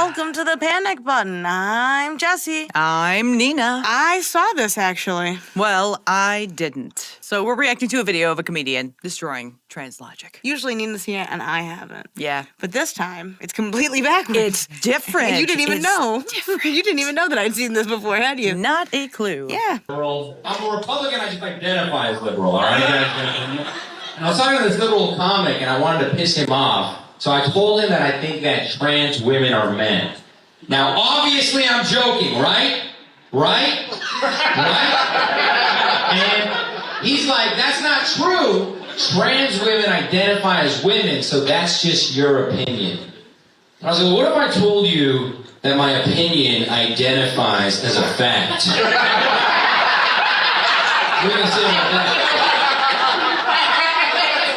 Welcome to the Panic Button. I'm Jessie. I'm Nina. I saw this, actually. Well, I didn't. So we're reacting to a video of a comedian destroying trans logic. Usually Nina's seen it, and I haven't. Yeah. But this time, it's completely backwards. It's different. And you didn't even know. You didn't even know that I'd seen this before, had you? Not a clue. Yeah. Liberal. I'm a Republican, I just identify as liberal, all right? And I was talking to this liberal comic, and I wanted to piss him off. So I told him that I think that trans women are men. Now, obviously, I'm joking, right? Right? And he's like, that's not true. Trans women identify as women, so that's just your opinion. I was like, well, what if I told you that my opinion identifies as a fact? What are you gonna say about that?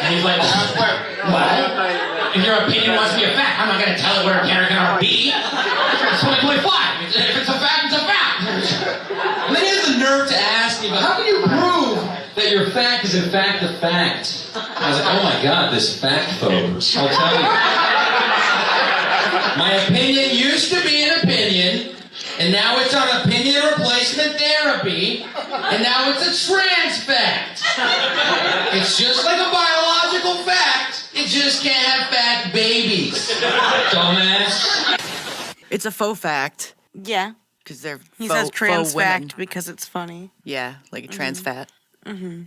And he's like, well, if your opinion wants to be a fact, I'm not going to tell it where a character or be. It's 2025. If it's a fact, it's a fact. And then he has the nerve to ask me, but how can you prove that your fact is in fact a fact? I was like, oh my God, this fact phobes. I'll tell you. My opinion used to be an opinion, and now it's on opinion replacement therapy, and now it's a trans fact. It's just like a biological fact. It just can't have fact babies. Dumbass. It's a faux fact. Yeah. Because they're He faux, says trans faux women. fact because it's funny. Yeah, like a trans fat.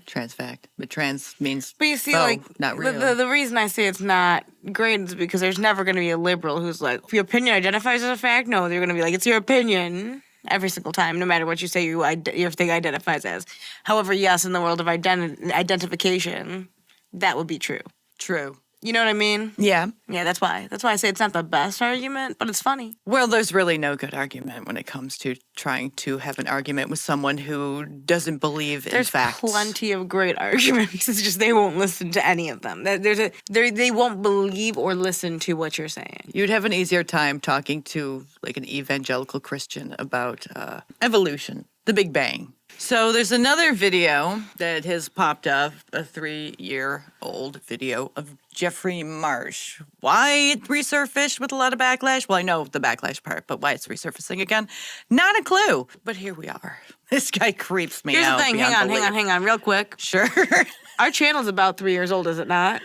Trans fact. But trans means But you see, faux, like, not real. the reason I say it's not great is because there's never going to be a liberal who's like, if your opinion identifies as a fact, no, they're going to be like, it's your opinion every single time, no matter what you say your thing identifies as. However, yes, in the world of identification, that would be true. True. You know what I mean? Yeah. Yeah, that's why. That's why I say it's not the best argument, but it's funny. Well, there's really no good argument when it comes to trying to have an argument with someone who doesn't believe in There's facts. plenty of great arguments. It's just they won't listen to any of them. They won't believe or listen to what you're saying. You'd have an easier time talking to like an evangelical Christian about evolution, the Big Bang. So there's another video that has popped up, a 3-year-old video of Jeffrey Marsh. Why it resurfaced with a lot of backlash? Well, I know the backlash part, but why it's resurfacing again? Not a clue. But here we are. This guy creeps me Here's out. the thing. Hang on, real quick. Sure. Our channel's about 3 years old, is it not?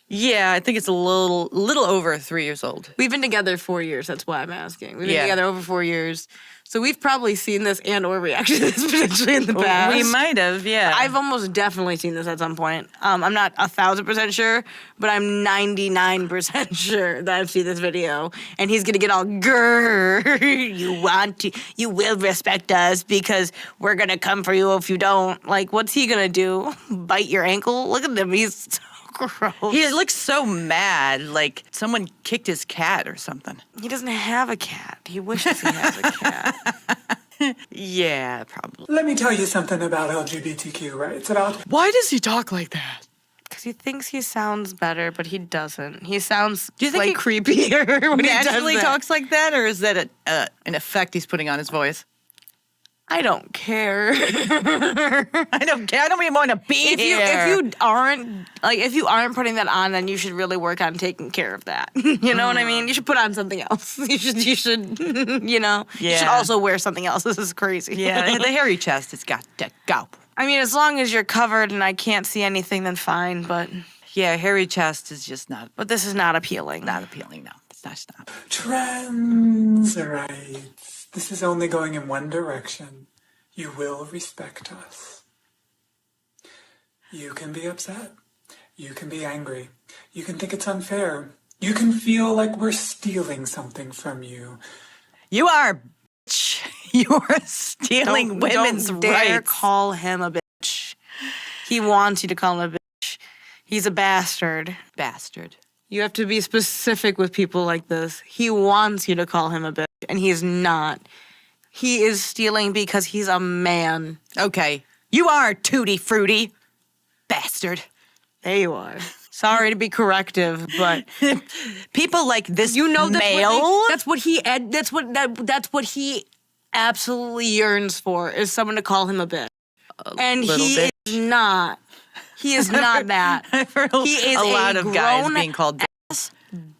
Yeah, I think it's a little over 3 years old. We've been together 4 years. That's why I'm asking. We've been Yeah. together over 4 years. So we've probably seen this and or reacted to this potentially in the past. We might have, yeah. I've almost definitely seen this at some point. I'm not 1,000% sure, but I'm 99% sure that I've seen this video. And he's gonna get all grrr. You will respect us because we're gonna come for you if you don't. Like, what's he gonna do? Bite your ankle? Look at him. He's so gross. He looks so mad, like someone kicked his cat or something. He doesn't have a cat. He wishes he has a cat. Yeah, probably. Let me tell you something about LGBTQ rights. Why does he talk like that? Because he thinks he sounds better, but he doesn't. He sounds Do you think like creepier when he does Naturally that. talks like that, or is that an effect he's putting on his voice? I don't care. I don't care. I don't even want to be If you aren't putting that on, then you should really work on taking care of that. You know what I mean? You should put on something else. You should, you know. You should Yeah. also wear something else. This is crazy. Yeah, the hairy chest has got to go. I mean, as long as you're covered and I can't see anything, then fine. But Yeah, hairy chest is just not this is not appealing. not appealing. No, it's not. Trans rights. This is only going in one direction. You will respect us. You can be upset. You can be angry. You can think it's unfair. You can feel like we're stealing something from you. You are, bitch. You are stealing women's don't dare rights. call him a bitch. He wants you to call him a bitch. He's a bastard. Bastard. You have to be specific with people like this. He wants you to call him a bitch, and he is not. He is stealing because he's a man. Okay, you are tutti frutti, bastard. There you are. Sorry to be corrective, but People like this, you know male. that's what he absolutely yearns for is someone to call him a bitch. And little he bitch. is not. He is not that. I've heard He is a lot a of guys grown being called bitches.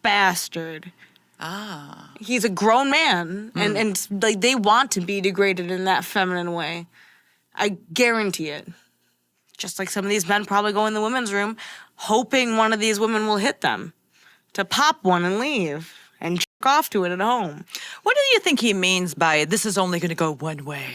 Bastard. Ah. He's a grown man, and like they want to be degraded in that feminine way. I guarantee it. Just like some of these men probably go in the women's room hoping one of these women will hit them to pop one and leave and jerk off to it at home. What do you think he means by this is only going to go one way?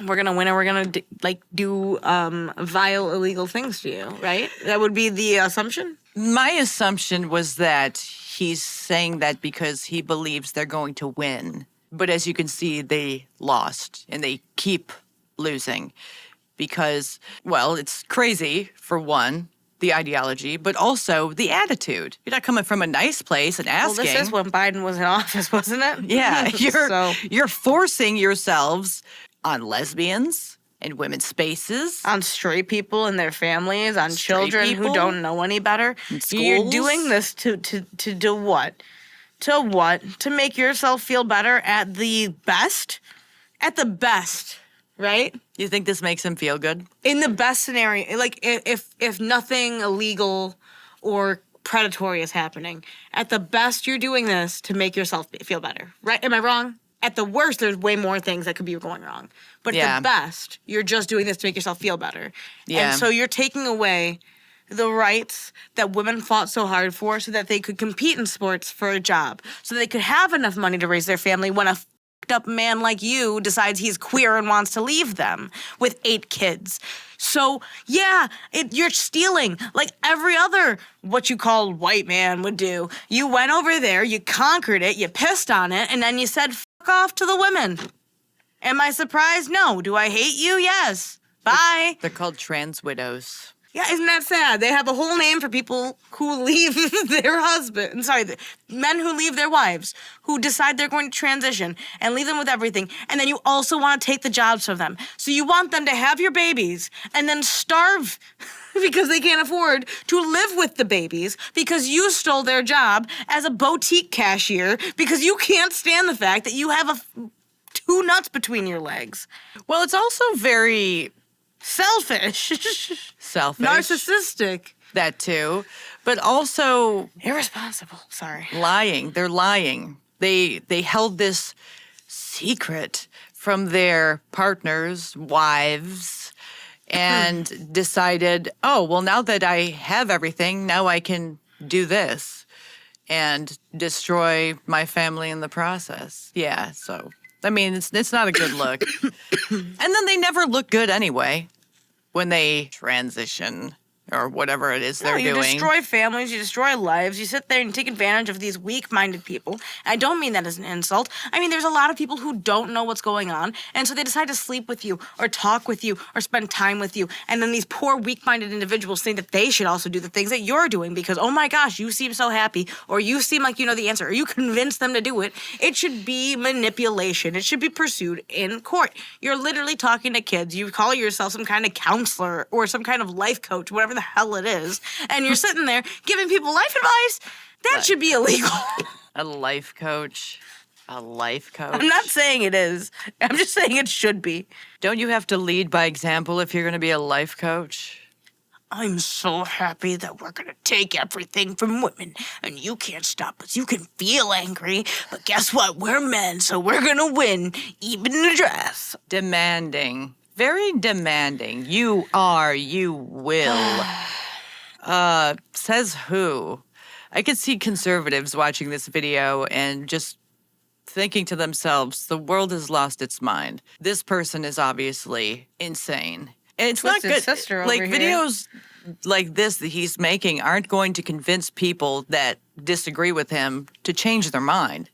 We're going to win and we're going to do vile, illegal things to you, right? That would be the assumption? My assumption was that he's saying that because he believes they're going to win. But as you can see, they lost and they keep losing because, well, it's crazy, for one, the ideology, but also the attitude. You're not coming from a nice place and asking. Well, this is when Biden was in office, wasn't it? Yeah, you're forcing yourselves on lesbians and women's spaces. On straight people and their families, on children people? who don't know any better. In You're schools? doing this to do what? To what? To make yourself feel better at the best? At the best, right? You think this makes him feel good? In the best scenario, like if nothing illegal or predatory is happening, at the best you're doing this to make yourself feel better, right? Am I wrong? At the worst, there's way more things that could be going wrong. But Yeah. at the best, you're just doing this to make yourself feel better. Yeah. And so you're taking away the rights that women fought so hard for so that they could compete in sports for a job, so they could have enough money to raise their family when a f***ed up man like you decides he's queer and wants to leave them with 8 kids. So, yeah, you're stealing like every other what you call white man would do. You went over there, you conquered it, you pissed on it, and then you said fuck off to the women. Am I surprised? No. Do I hate you? Yes. Bye. They're called trans widows. Yeah, isn't that sad? They have a whole name for people who leave their husband. The men who leave their wives, who decide they're going to transition and leave them with everything. And then you also want to take the jobs from them. So you want them to have your babies and then starve because they can't afford to live with the babies because you stole their job as a boutique cashier because you can't stand the fact that you have 2 nuts between your legs. Well, it's also very Selfish. selfish. Narcissistic. That too. But also Irresponsible. Sorry. lying. They're lying. They held this secret from their partners, wives, and decided, oh, well, now that I have everything, now I can do this and destroy my family in the process. Yeah, so, I mean, it's not a good look. And then they never look good anyway when they transition or whatever it is they're you doing. destroy families, you destroy lives, you sit there and take advantage of these weak-minded people. I don't mean that as an insult. I mean, there's a lot of people who don't know what's going on, and so they decide to sleep with you or talk with you or spend time with you. And then these poor weak-minded individuals think that they should also do the things that you're doing because, oh my gosh, you seem so happy, or you seem like you know the answer, or you convince them to do it. It should be manipulation. It should be pursued in court. You're literally talking to kids. You call yourself some kind of counselor or some kind of life coach, whatever the hell it is, and you're sitting there giving people life advice. That should be illegal. A life coach. A life coach. I'm not saying it is. I'm just saying it should be. Don't you have to lead by example if you're going to be a life coach? I'm so happy that we're going to take everything from women, and you can't stop us. You can feel angry, but guess what? We're men, so we're going to win, even in a dress. Demanding. Very demanding. You are, you will. Says who? I could see conservatives watching this video and just thinking to themselves, the world has lost its mind. This person is obviously insane. And it's Twisted not good. sister over Like here. videos like this that he's making aren't going to convince people that disagree with him to change their mind.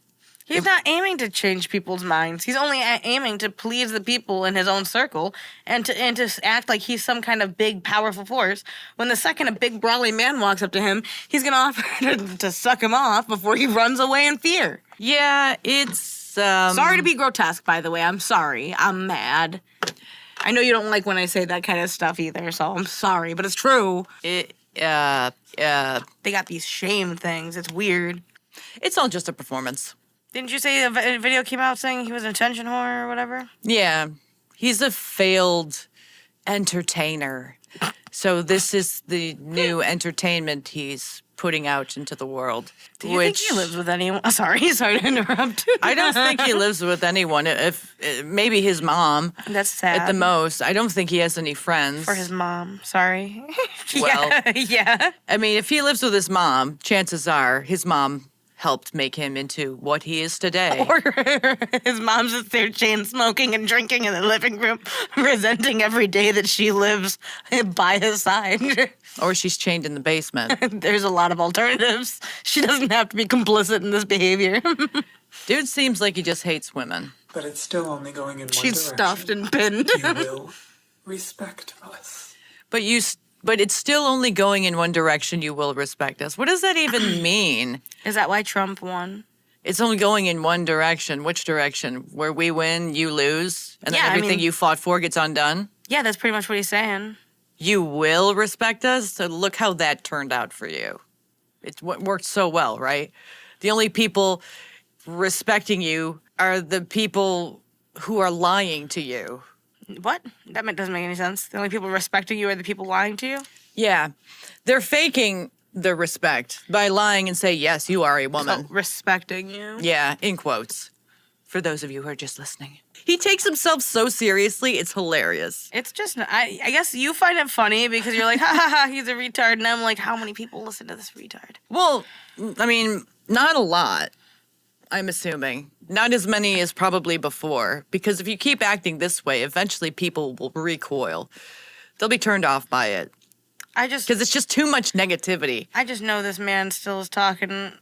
He's not aiming to change people's minds. He's only aiming to please the people in his own circle and to act like he's some kind of big, powerful force. When the second a big, brawly man walks up to him, he's going to offer to suck him off before he runs away in fear. Yeah, it's... Sorry to be grotesque, by the way. I'm sorry. I'm mad. I know you don't like when I say that kind of stuff either, so I'm sorry, but it's true. They got these shame things. It's weird. It's all just a performance. Didn't you say a video came out saying he was an attention whore or whatever? Yeah, he's a failed entertainer. So this is the new entertainment he's putting out into the world. Do you think he lives with anyone? Sorry to interrupt. I don't think he lives with anyone. If maybe his mom. That's sad. At the most. I don't think he has any friends. For his mom. Sorry. Well, yeah. I mean, if he lives with his mom, chances are his mom helped make him into what he is today. Or his mom's just there chain smoking and drinking in the living room, resenting every day that she lives by his side. Or she's chained in the basement. There's a lot of alternatives. She doesn't have to be complicit in this behavior. Dude seems like he just hates women. But it's still only going in one She's direction. stuffed and pinned. You will respect us. But it's still only going in one direction. You will respect us. What does that even mean? Is that why Trump won? It's only going in one direction. Which direction? Where we win, you lose, and then Yeah, I everything mean- you fought for gets undone? Yeah, that's pretty much what he's saying. You will respect us? So look how that turned out for you. It worked so well, right? The only people respecting you are the people who are lying to you. What? Doesn't make any sense. The only people respecting you are the people lying to you? Yeah. They're faking the respect by lying and say, yes, you are a woman. Oh, respecting you? Yeah, in quotes. For those of you who are just listening. He takes himself so seriously, it's hilarious. It's just, I guess you find it funny because you're like, ha ha ha, he's a retard. And I'm like, how many people listen to this retard? Well, I mean, not a lot, I'm assuming. Not as many as probably before. Because if you keep acting this way, eventually people will recoil. They'll be turned off by it. Because it's just too much negativity. I just know this man still is talking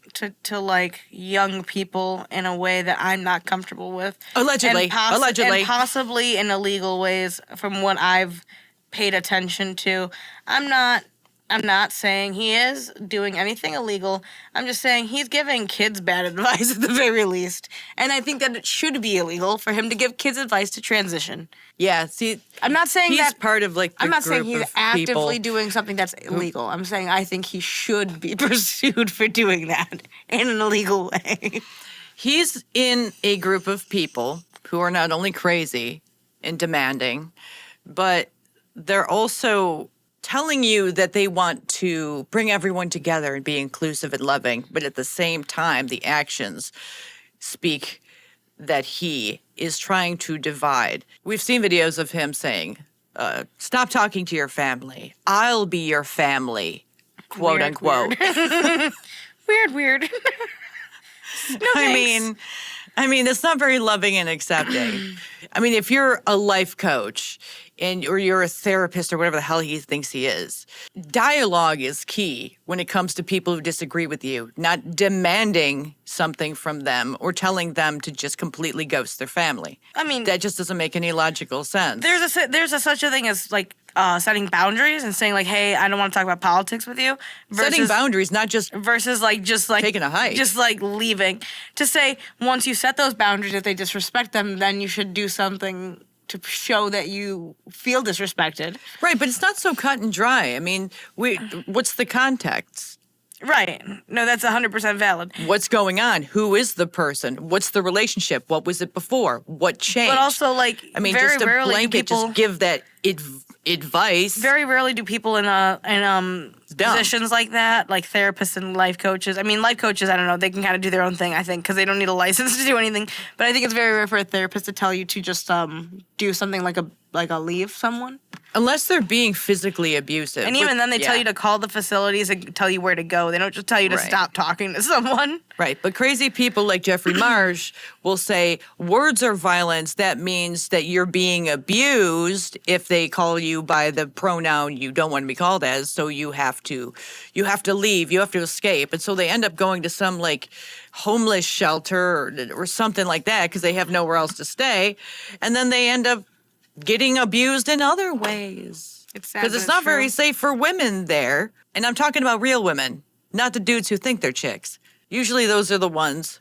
to like young people in a way that I'm not comfortable with. Allegedly. And possibly in illegal ways from what I've paid attention to. I'm not saying he is doing anything illegal. I'm just saying he's giving kids bad advice at the very least. And I think that it should be illegal for him to give kids advice to transition. Yeah, see, I'm not saying he's that part of like the I'm not saying group he's of actively people. doing something that's illegal. I'm saying I think he should be pursued for doing that in an illegal way. He's in a group of people who are not only crazy and demanding, but they're also telling you that they want to bring everyone together and be inclusive and loving, but at the same time, the actions speak that he is trying to divide. We've seen videos of him saying, stop talking to your family. I'll be your family, quote unquote. Weird. No, I mean, it's not very loving and accepting. I mean, if you're a life coach or you're a therapist or whatever the hell he thinks he is, dialogue is key when it comes to people who disagree with you, not demanding something from them or telling them to just completely ghost their family. I mean, that just doesn't make any logical sense. there's such a thing as like setting boundaries and saying like, hey, I don't want to talk about politics with you. Setting boundaries, not just versus just taking a hike, just like leaving. To say once you set those boundaries, if they disrespect them, then you should do something to show that you feel disrespected. Right, but it's not so cut and dry. I mean, what's the context? Right. No, that's 100% valid. What's going on? Who is the person? What's the relationship? What was it before? What changed? But also, like, I mean, very just a rarely blanket, do people, just give that advice. Very rarely do people in positions like that, like therapists and life coaches. I mean, life coaches, I don't know, they can kind of do their own thing, I think, because they don't need a license to do anything. But I think it's very rare for a therapist to tell you to just do something like a leave someone. Unless they're being physically abusive. And even then, they tell you to call the facilities and tell you where to go. They don't just tell you to Right. stop talking to someone. Right, but crazy people like Jeffrey Marsh will say words are violence. That means that you're being abused if they call you by the pronoun you don't want to be called as. So you have to leave. You have to escape. And so they end up going to some like homeless shelter or something like that because they have nowhere else to stay. And then they end up getting abused in other ways. It's sad, Because but it's not true. very safe for women there. And I'm talking about real women, not the dudes who think they're chicks. Usually those are the ones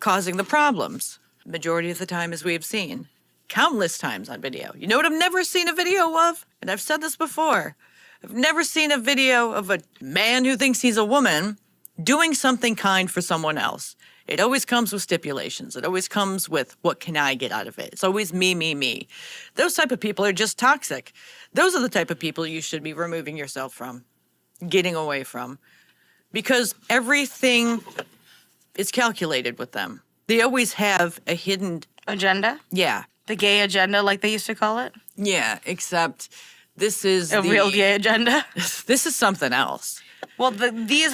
causing the problems. Majority of the time, as we have seen. Countless times on video. You know what I've never seen a video of? And I've said this before. I've never seen a video of a man who thinks he's a woman doing something kind for someone else. It always comes with stipulations. It always comes with, what can I get out of it? It's always me, me, me. Those type of people are just toxic. Those are the type of people you should be removing yourself from, getting away from. because everything is calculated with them. They always have a hidden, Agenda? yeah, The gay agenda, like they used to call it? yeah, except this is A real gay agenda? This is something else. Well, these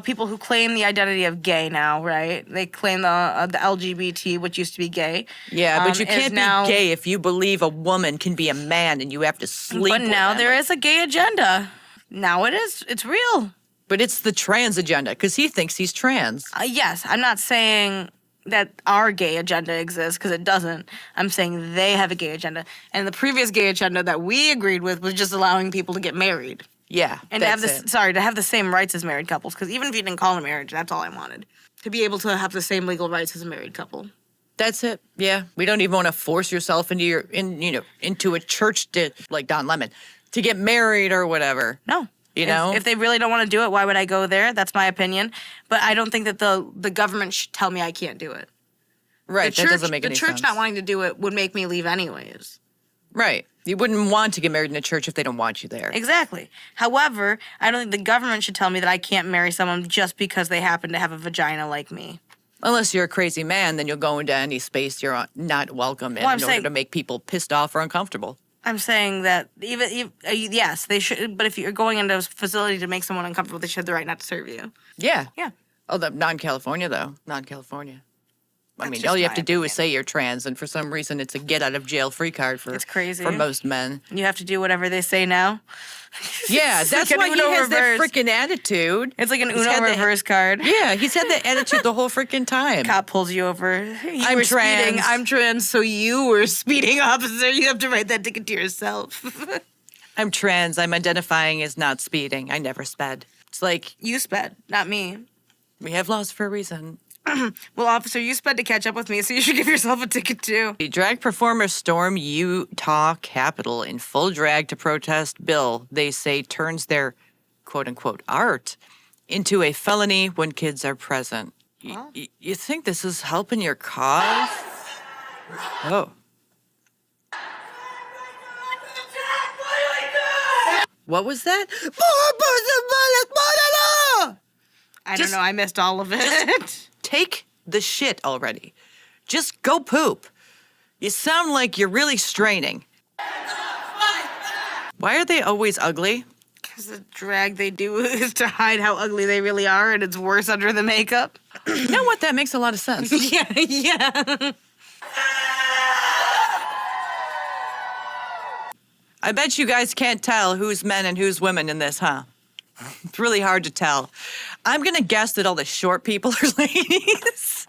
people who claim the identity of gay now, right? They claim the LGBT, which used to be gay. Yeah, but you is can't now, be gay if you believe a woman can be a man and you have to sleep But with now them. there is a gay agenda. Now it is. It's real. But it's the trans agenda because he thinks he's trans. Yes, I'm not saying that our gay agenda exists because it doesn't. I'm saying they have a gay agenda. And the previous gay agenda that we agreed with was just allowing people to get married. Yeah, And to have that's this, to have the same rights as married couples. Because even if you didn't call it a marriage, that's all I wanted. To be able to have the same legal rights as a married couple. That's it. Yeah, we don't even want to force yourself into a church like Don Lemon to get married or whatever. No. You know? If they really don't want to do it, why would I go there? That's my opinion. But I don't think that the government should tell me I can't do it. Right, The that doesn't make any sense. The church not wanting to do it would make me leave anyways. Right. You wouldn't want to get married in a church if they don't want you there. Exactly. However, I don't think the government should tell me that I can't marry someone just because they happen to have a vagina like me. Unless you're a crazy man, then you'll go into any space you're not welcome in Well, I'm in order saying- to make people pissed off or uncomfortable. I'm saying that yes, they should. But if you're going into a facility to make someone uncomfortable, they should have the right not to serve you. Yeah. Yeah. Oh, non-California, though. Non-California. I That's mean, just all you have my to do opinion. is say you're trans, and for some reason it's a get-out-of-jail-free card for It's crazy. for most men. You have to do whatever they say now. Yeah, It's that's like why an he Uno has that reverse. freaking attitude. It's like an He's Uno had that- reverse card. Yeah, he's had that attitude the whole freaking time. Cop pulls you over. You I'm were trans. Speeding. I'm trans, so you were speeding, officer. You have to write that ticket to yourself. I'm trans. I'm identifying as not speeding. I never sped. It's like, You sped, not me. we have laws for a reason. Well, officer, you sped to catch up with me, so you should give yourself a ticket too. The drag performers storm Utah Capitol in full drag to protest bill they say turns their quote-unquote art into a felony when kids are present. You think this is helping your cause? Oh. What was that? I Just- don't know. I missed all of it. Take the shit already. Just go poop. You sound like you're really straining. Why are they always ugly? Because the drag they do is to hide how ugly they really are, and it's worse under the makeup. You know what? That makes a lot of sense. yeah. I bet you guys can't tell who's men and who's women in this, huh? It's really hard to tell. I'm going to guess that all the short people are ladies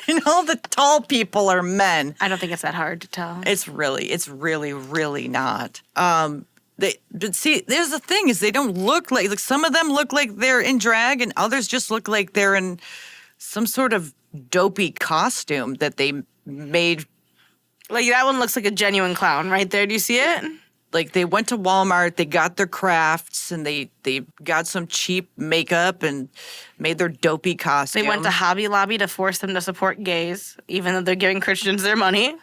and all the tall people are men. I don't think it's that hard to tell. It's really, really not. But see, there's the thing is they don't look like some of them look like they're in drag and others just look like they're in some sort of dopey costume that they made. Like, that one looks like a genuine clown right there. Do you see it? Like they went to Walmart, they got their crafts, and they got some cheap makeup and made their dopey costume. They went to Hobby Lobby to force them to support gays, even though they're giving Christians their money.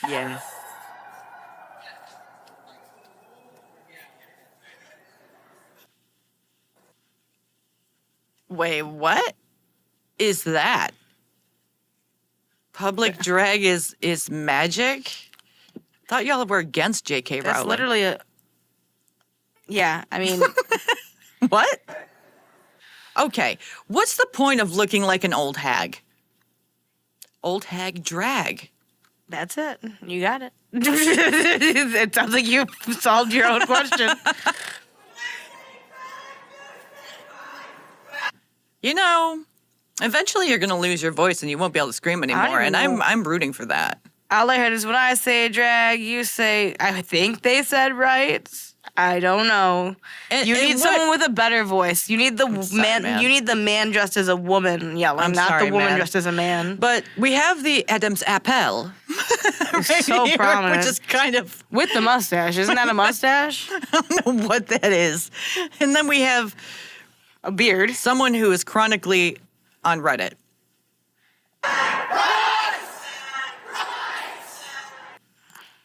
Yeah. Wait, what is that? Public drag is magic? Thought y'all were against J.K. That's Rowling. literally a... Yeah, I mean... What? Okay, what's the point of looking like an old hag? Old hag drag. That's it. You got it. It sounds like you solved your own question. You know, eventually you're going to lose your voice and you won't be able to scream don't anymore, even and know. I'm rooting for that. All I heard is when I say drag, you say, I think they said right. I don't know. And- You and need what- someone with a better voice. You need the sorry, man. You need the man dressed as a woman yelling, I'm not sorry, the woman man. dressed as a man. But we have the Adam's Appel. right so here, prominent. Which is kind of, With the mustache. Isn't that a mustache? I don't know what that is. And then we have A beard. someone who is chronically on Reddit.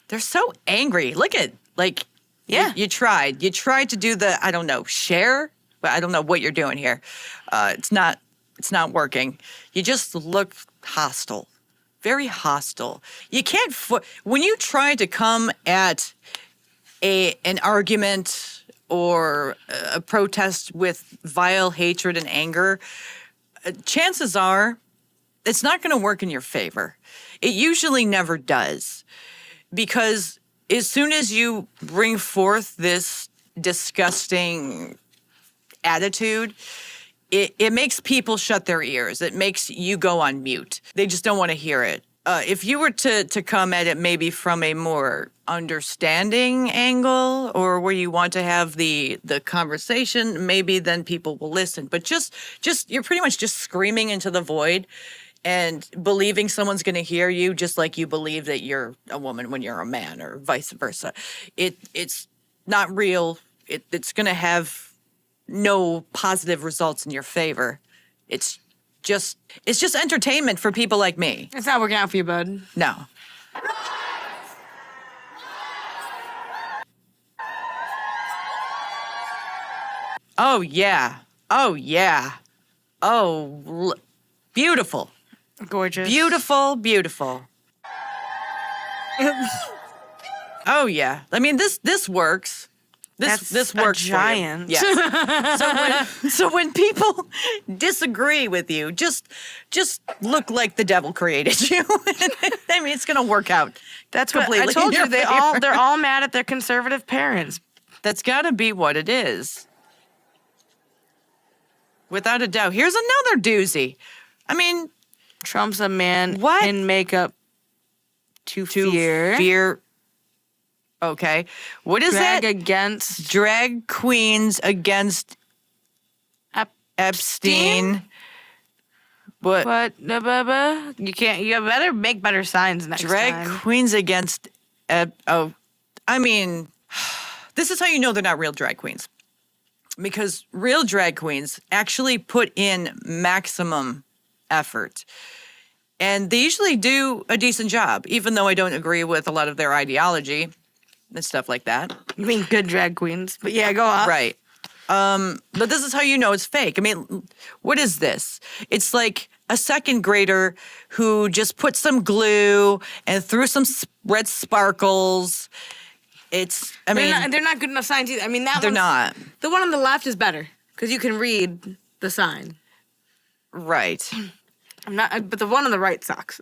They're so angry. Look at, like, Yeah. you tried. You tried to do the, I don't know, share but I don't know what you're doing here. It's not working. You just look hostile, very hostile. You can't, when you try to come at an argument or a protest with vile hatred and anger, chances are it's not going to work in your favor. It usually never does, because as soon as you bring forth this disgusting attitude, it makes people shut their ears. It makes you go on mute. They just don't want to hear it. If you were to come at it maybe from a more understanding angle, or where you want to have the conversation, maybe then people will listen. But just you're pretty much just screaming into the void and believing someone's going to hear you, just like you believe that you're a woman when you're a man, or vice versa. It's not real. It's going to have no positive results in your favor. It's just entertainment for people like me. It's not working out for you, bud. No. Oh, yeah. Oh, yeah. Oh, beautiful. Gorgeous. Beautiful, beautiful. Oh, yeah. I mean, this works. This works a giant. for you. Yes. So when people disagree with you, just look like the devil created you. I mean, it's going to work out. That's what completely I told in you. your favor. They're all mad at their conservative parents. That's got to be what it is. Without a doubt. Here's another doozy. I mean, Trump's a man What? in makeup to fear. Fear. Okay. What is Drag that? against Drag queens against Epstein. What? But you can't. You better make better signs next Drag time. queens against I mean, this is how you know they're not real drag queens. Because real drag queens actually put in maximum effort. And they usually do a decent job, even though I don't agree with a lot of their ideology and stuff like that. You mean good drag queens? But yeah, go on. Right. But this is how you know it's fake. I mean, what is this? It's like a second grader who just put some glue and threw some red sparkles. I mean, they're not good enough signs either. I mean, they're not. The one on the left is better because you can read the sign. Right. But the one on the right sucks.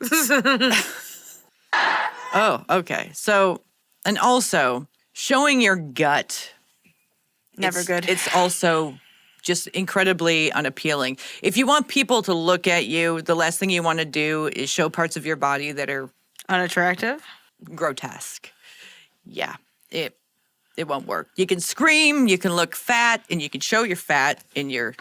Oh, okay. So, and also showing your gut. Never good. It's also just incredibly unappealing. If you want people to look at you, the last thing you want to do is show parts of your body that are Unattractive? grotesque. Yeah, it won't work. You can scream, you can look fat, and you can show your fat in your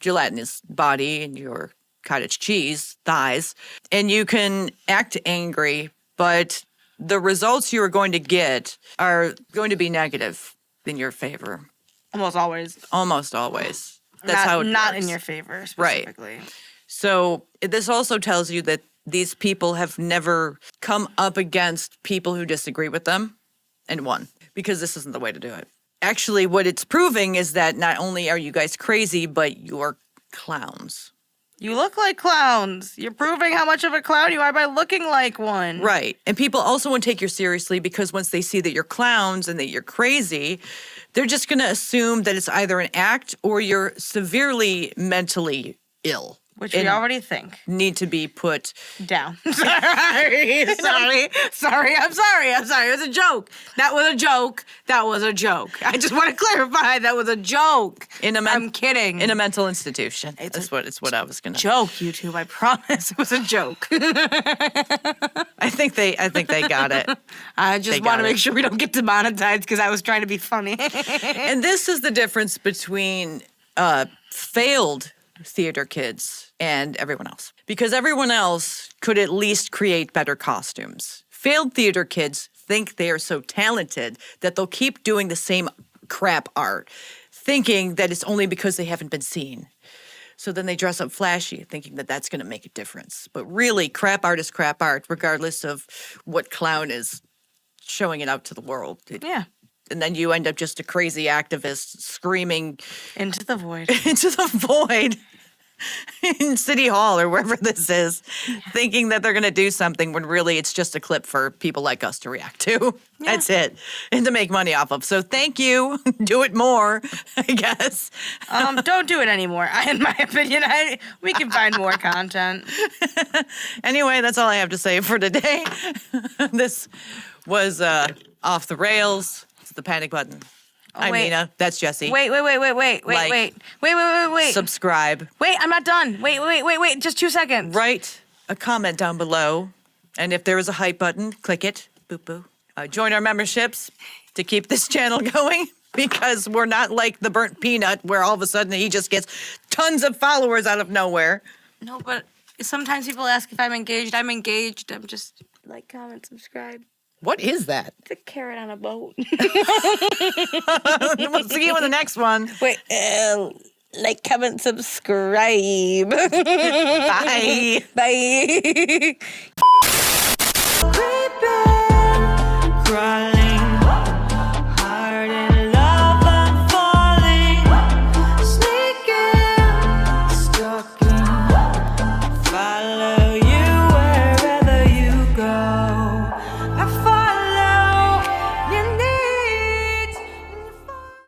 gelatinous body and your cottage cheese thighs, and you can act angry, but the results you are going to get are going to be negative in your favor. Almost always. Almost always. That's how it Not works. in your favor, Right. specifically. So this also tells you that these people have never come up against people who disagree with them and won, because this isn't the way to do it. Actually, what it's proving is that not only are you guys crazy, but you're clowns. You look like clowns. You're proving how much of a clown you are by looking like one. Right. And people also won't take you seriously because once they see that you're clowns and that you're crazy, they're just going to assume that it's either an act or you're severely mentally ill. Which we already think. Need to be put Down. Sorry. I'm sorry. It was a joke. That was a joke. I just want to clarify that was a joke. I'm kidding. In a mental institution. That's what I was gonna joke, YouTube. I promise it was a joke. I think they got it. I just want to make sure we don't get demonetized because I was trying to be funny. And this is the difference between failed theater kids and everyone else. Because everyone else could at least create better costumes. Failed theater kids think they are so talented that they'll keep doing the same crap art, thinking that it's only because they haven't been seen. So then they dress up flashy, thinking that that's going to make a difference. But really, crap art is crap art, regardless of what clown is showing it out to the world. Yeah. and then you end up just a crazy activist screaming Into the void. into the void in City Hall or wherever this is, thinking that they're going to do something when really it's just a clip for people like us to react to. That's it. And to make money off of. So thank you. Do it more, I guess. Don't do it anymore. In my opinion, we can find more content. Anyway, that's all I have to say for today. This was Off the Rails. It's the Panic Button. I'm wait. Nina. That's Jesse. Wait. Subscribe. Wait, I'm not done. Wait. Just 2 seconds. Write a comment down below. And if there is a hype button, click it. Boop, boop. Join our memberships to keep this channel going, because we're not like the Burnt Peanut where all of a sudden he just gets tons of followers out of nowhere. No, but sometimes people ask if I'm engaged. I'm engaged. I'm just like, comment, subscribe. What is that? It's a carrot on a boat. We'll see you in the next one. Wait, like, comment, subscribe. Bye. Bye.